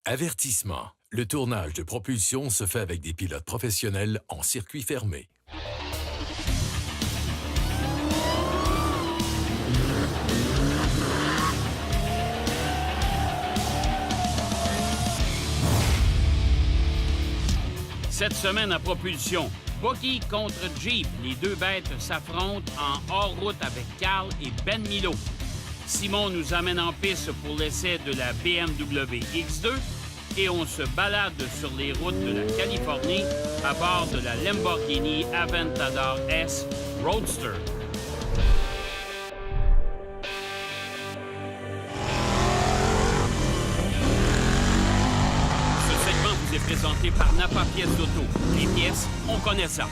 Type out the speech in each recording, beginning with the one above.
Avertissement. Le tournage de propulsion se fait avec des pilotes professionnels en circuit fermé. Cette semaine à propulsion, Buggy contre Jeep. Les deux bêtes s'affrontent en hors-route avec Carl et Ben Milo. Simon nous amène en piste pour l'essai de la BMW X2 et on se balade sur les routes de la Californie à bord de la Lamborghini Aventador S Roadster. Ce segment vous est présenté par Napa Pièces d'Auto. Les pièces, on connaît ça.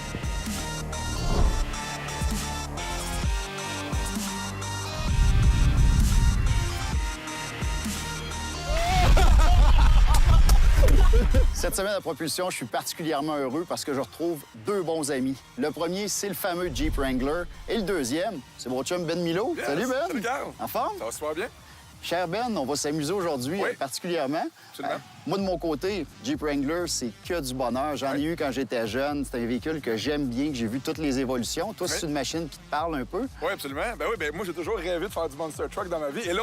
Cette semaine à propulsion, je suis particulièrement heureux parce que je retrouve deux bons amis. Le premier, c'est le fameux Jeep Wrangler. Et le deuxième, c'est mon chum Ben Milo. Yes. Salut Ben! Salut Carl! En forme? Ça va super bien? Cher Ben, on va s'amuser aujourd'hui particulièrement. Absolument. Moi, de mon côté, Jeep Wrangler, c'est que du bonheur. J'en ai eu quand j'étais jeune. C'est un véhicule que j'aime bien, que j'ai vu toutes les évolutions. Toi, c'est une machine qui te parle un peu. Oui, absolument. Ben moi, j'ai toujours rêvé de faire du Monster Truck dans ma vie. Et là,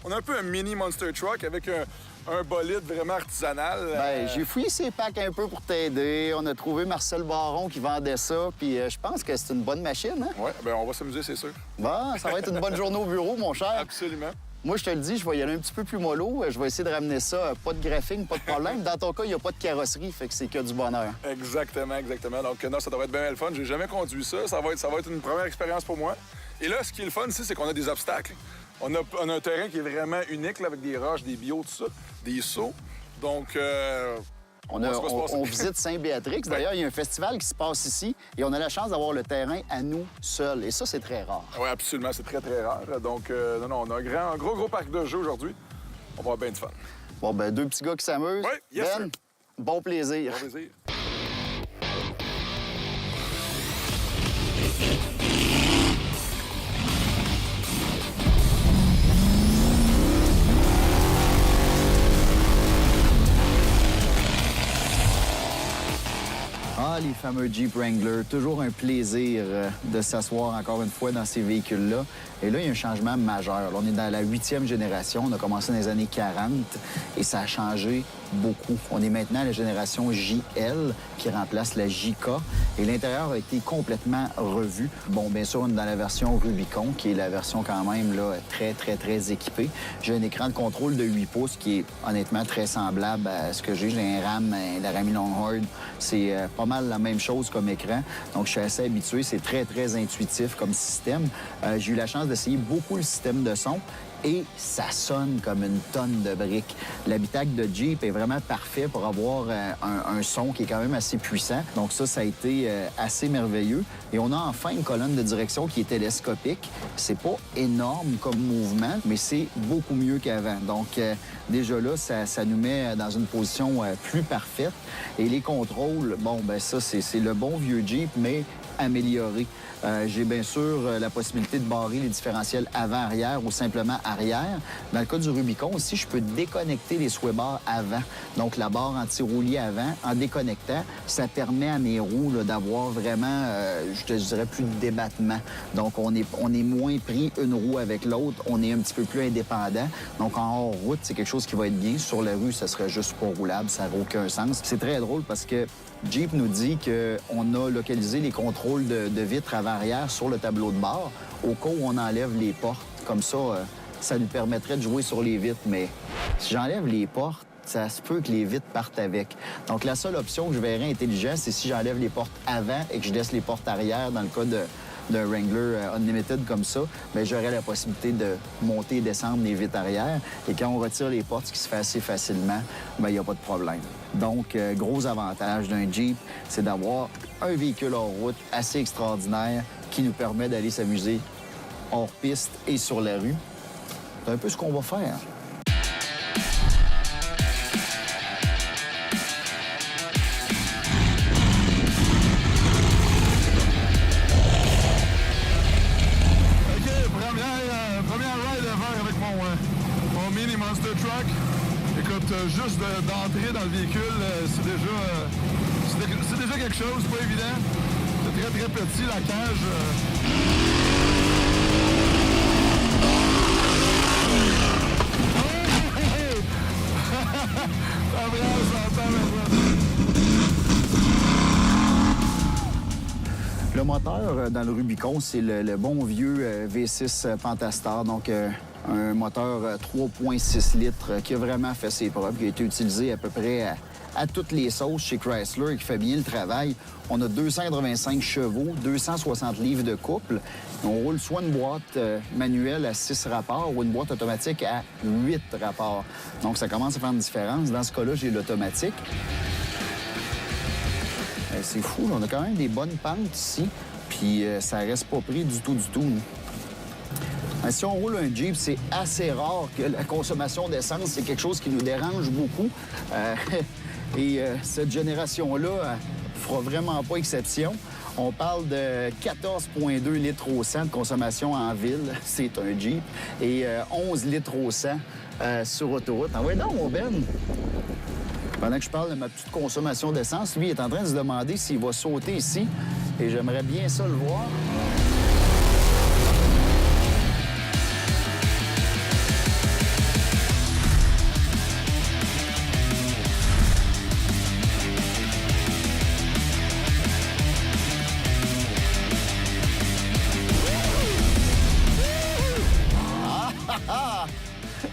on a un peu un mini Monster Truck avec un bolide vraiment artisanal. J'ai fouillé ses packs un peu pour t'aider. On a trouvé Marcel Baron qui vendait ça. Puis je pense que c'est une bonne machine, hein? Oui, ben on va s'amuser, c'est sûr. Bon, ça va être une bonne journée au bureau, mon cher. Absolument. Moi, je te le dis, je vais y aller un petit peu plus mollo. Je vais essayer de ramener ça. Pas de graphing, pas de problème. Dans ton cas, il n'y a pas de carrosserie, fait que c'est que du bonheur. Exactement. Donc, non, ça devrait être bien le fun. J'ai jamais conduit ça. Ça va être une première expérience pour moi. Et là, ce qui est le fun ici, c'est qu'on a des obstacles. On a un terrain qui est vraiment unique, là, avec des roches, des bios, tout ça, des sauts. Donc, on visite Saint-Béatrix. D'ailleurs, il y a un festival qui se passe ici et on a la chance d'avoir le terrain à nous seuls. Et ça, c'est très rare. Oui, absolument. C'est très, très rare. Donc, on a un gros parc de jeux aujourd'hui. On va avoir bien de fun. Bon, ben deux petits gars qui s'amusent. Oui, yes, Ben, sir. bon plaisir. Bon plaisir. Ah, les fameux Jeep Wrangler. Toujours un plaisir de s'asseoir encore une fois dans ces véhicules-là. Et là, il y a un changement majeur. Là, on est dans la 8e génération. On a commencé dans les années 40 et ça a changé beaucoup. On est maintenant à la génération JL qui remplace la JK. Et l'intérieur a été complètement revu. Bon, bien sûr, on est dans la version Rubicon, qui est la version quand même là, très, très, très équipée. J'ai un écran de contrôle de 8 pouces qui est honnêtement très semblable à ce que j'ai. J'ai un RAM, la Rami Longhorn. C'est pas mal la même chose comme écran. Donc, je suis assez habitué. C'est très, très intuitif comme système. J'ai eu la chance d'essayer beaucoup le système de son. Et ça sonne comme une tonne de briques. L'habitacle de Jeep est vraiment parfait pour avoir un son qui est quand même assez puissant. Donc ça a été assez merveilleux. Et on a enfin une colonne de direction qui est télescopique. C'est pas énorme comme mouvement, mais c'est beaucoup mieux qu'avant. Donc déjà là, ça nous met dans une position plus parfaite. Et les contrôles, bon, ben ça, c'est le bon vieux Jeep, mais amélioré. J'ai bien sûr la possibilité de barrer les différentiels avant-arrière ou simplement arrière. Dans le cas du Rubicon aussi, je peux déconnecter les sway bars avant. Donc, la barre anti-roulis avant, en déconnectant, ça permet à mes roues d'avoir vraiment, je te dirais, plus de débattement. Donc, on est moins pris une roue avec l'autre. On est un petit peu plus indépendant. Donc, en hors-route, c'est quelque chose qui va être bien. Sur la rue, ça serait juste pas roulable. Ça n'a aucun sens. C'est très drôle parce que Jeep nous dit qu'on a localisé les contrôles de vitres avant-arrière sur le tableau de bord au cas où on enlève les portes. Comme ça, ça nous permettrait de jouer sur les vitres. Mais si j'enlève les portes, ça se peut que les vitres partent avec. Donc, la seule option que je verrais intelligente, c'est si j'enlève les portes avant et que je laisse les portes arrière dans le cas d'un Wrangler Unlimited comme ça, bien, j'aurais la possibilité de monter et descendre les vitres arrière. Et quand on retire les portes, ce qui se fait assez facilement, bien, il n'y a pas de problème. Donc, gros avantage d'un Jeep, c'est d'avoir un véhicule hors route assez extraordinaire qui nous permet d'aller s'amuser hors piste et sur la rue. C'est un peu ce qu'on va faire. Première ride à faire avec mon mini Monster Truck. Écoute, juste de d'entrer dans le véhicule, c'est déjà quelque chose, pas évident. C'est très, très petit, la cage. Ça brasse, ça entend maintenant. Le moteur dans le Rubicon, c'est le bon vieux V6 Pentastar, donc un moteur 3,6 litres qui a vraiment fait ses preuves, qui a été utilisé à peu près à toutes les sauces chez Chrysler et qui fait bien le travail. On a 285 chevaux, 260 livres de couple. On roule soit une boîte manuelle à 6 rapports ou une boîte automatique à 8 rapports. Donc, ça commence à faire une différence. Dans ce cas-là, j'ai l'automatique. C'est fou, là. On a quand même des bonnes pentes ici, puis ça reste pas pris du tout. Si on roule un Jeep, c'est assez rare que la consommation d'essence, c'est quelque chose qui nous dérange beaucoup. Cette génération-là fera vraiment pas exception. On parle de 14,2 litres au 100 de consommation en ville, c'est un Jeep, et 11 litres au 100 sur autoroute. Ah ouais, non, mon Ben! Pendant que je parle de ma petite consommation d'essence, lui est en train de se demander s'il va sauter ici. Et j'aimerais bien ça le voir.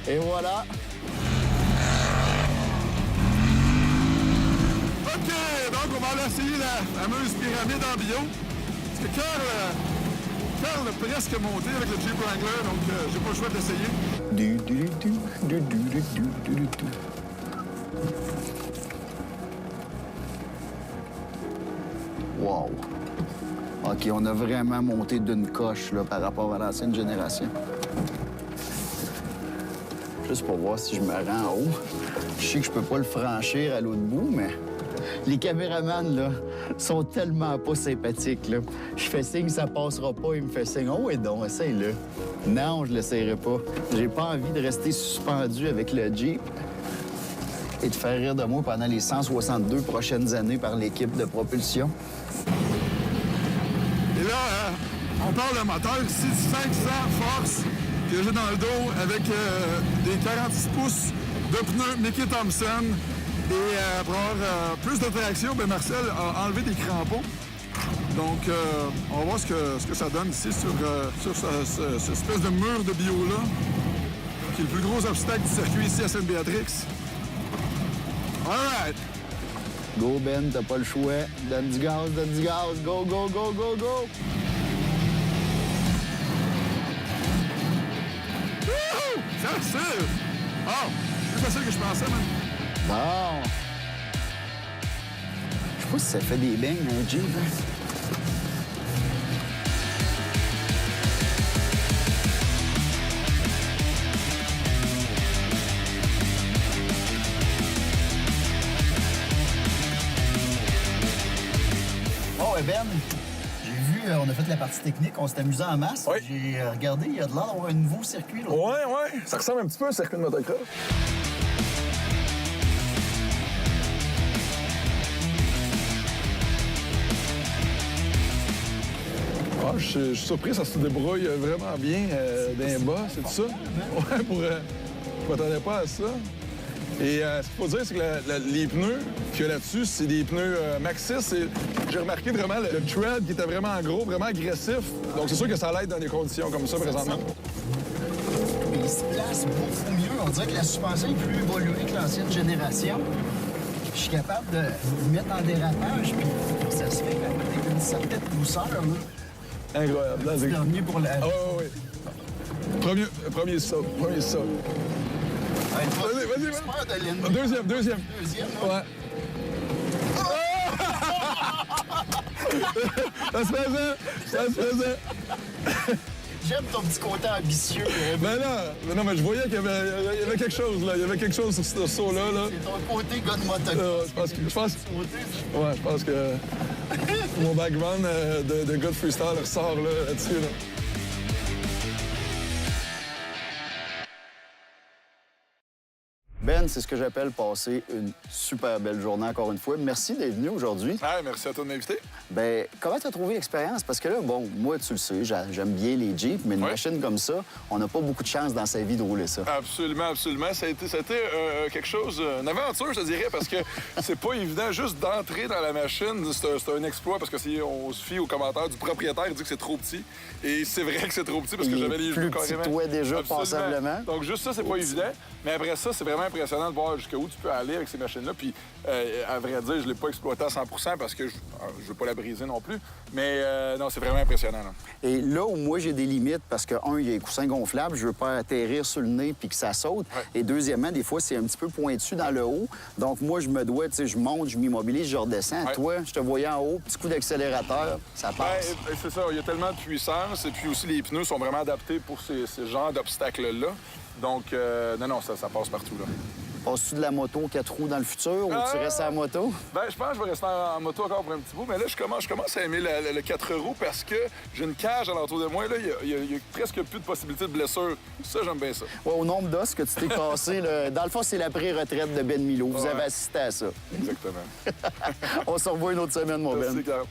Et voilà. OK, donc on va aller essayer la fameuse pyramide en bio. Parce que Carl a presque monté avec le Jeep Wrangler, donc j'ai pas le choix d'essayer. Wow. OK, on a vraiment monté d'une coche là, par rapport à l'ancienne génération. Juste pour voir si je me rends en haut. Je sais que je peux pas le franchir à l'autre bout, mais les caméramans, là, sont tellement pas sympathiques, là. Je fais signe, ça passera pas. Il me fait signe. Oh, et donc, essaye-le. Non, je l'essayerai pas. J'ai pas envie de rester suspendu avec le Jeep et de faire rire de moi pendant les 162 prochaines années par l'équipe de propulsion. Et là, on parle de moteur ici, 500 forces que j'ai dans le dos avec des 46 pouces de pneus Mickey Thompson. Et pour avoir plus de traction, ben Marcel a enlevé des crampons. Donc, on va voir ce que ça donne ici sur cette espèce de mur de bio-là, qui est le plus gros obstacle du circuit ici à Sainte-Béatrix. All right! Go, Ben, t'as pas le choix. Donne du gaz, Go, go, go, go, go! Wouhou! C'est facile! Oh! Plus facile que je pensais, man. Bon. Je sais pas si ça fait des bangs, un Jeep, hein? Oh, et Ben, j'ai vu, on a fait la partie technique, on s'est amusé en masse. Oui. J'ai regardé, il y a de l'air d'avoir un nouveau circuit, là. Ouais. Ça ressemble un petit peu à un circuit de motocross. Ah, je suis surpris, ça se débrouille vraiment bien d'un bas, c'est tout ça. Ouais, je m'attendais pas à ça. Et ce qu'il faut dire, c'est que les pneus qu'il y a là-dessus, c'est des pneus Maxxis. J'ai remarqué vraiment le tread qui était vraiment gros, vraiment agressif. Donc c'est sûr que ça l'aide dans des conditions comme ça présentement. Il se place beaucoup mieux. On dirait que la suspension est plus évoluée que l'ancienne génération. Je suis capable de le mettre en dérapage, puis ça se fait avec une certaine douceur, là. Incroyable. Là, c'est... Dernier pour la... Ah oui. Premier saut. Ouais, Vas-y. Super de l'ennemi. Deuxième. Deuxième, Ouais. Ça se faisait. J'aime ton petit côté ambitieux. Non, mais je voyais qu'il y avait quelque chose, là. Il y avait quelque chose sur ce saut-là, là. C'est ton côté gars de motocross. Je pense que mon background de gars de freestyle ressort là-dessus, là. Ben, c'est ce que j'appelle passer une super belle journée encore une fois. Merci d'être venu aujourd'hui. Ah, merci à toi de m'inviter. Ben, comment tu as trouvé l'expérience? Parce que là, bon, moi, tu le sais, j'aime bien les Jeeps, mais une machine comme ça, on n'a pas beaucoup de chance dans sa vie de rouler ça. Absolument, absolument. Ça a été quelque chose, une aventure, je te dirais, parce que c'est pas évident juste d'entrer dans la machine. C'est un exploit parce que si on se fie aux commentaires du propriétaire, il dit que c'est trop petit. Et c'est vrai que c'est trop petit parce que j'avais les genoux carrément. Plus petit toi déjà, Absolument. passablement. Donc juste ça, c'est pas évident. Mais après ça, c'est vraiment impressionnant de voir jusqu'où tu peux aller avec ces machines-là. Puis, à vrai dire, je l'ai pas exploité à 100 parce que je veux pas la briser non plus. Mais non, c'est vraiment impressionnant. Là. Et là où moi, j'ai des limites, parce que, un, il y a les coussins gonflables, je veux pas atterrir sur le nez puis que ça saute. Ouais. Et deuxièmement, des fois, c'est un petit peu pointu dans le haut. Donc, moi, je me dois, tu sais, je monte, je m'immobilise, je redescends. Ouais. Toi, je te voyais en haut, petit coup d'accélérateur, ça passe. Ben, c'est ça, il y a tellement de puissance. Et puis aussi, les pneus sont vraiment adaptés pour ces genres d'obstacles-là. Donc, non, ça passe partout, là. Passes-tu de la moto 4 roues dans le futur ou tu restes à la moto? Ben, je pense que je vais rester en moto encore pour un petit bout. Mais là, je commence à aimer le 4 roues parce que j'ai une cage alentour de moi. Là, il y a presque plus de possibilités de blessure. Ça, j'aime bien ça. Ouais, au nombre d'os que tu t'es cassé, là, dans le fond, c'est la pré-retraite de Ben Milo. Vous avez assisté à ça. Exactement. On se revoit une autre semaine, mon Ben. Merci, Carl.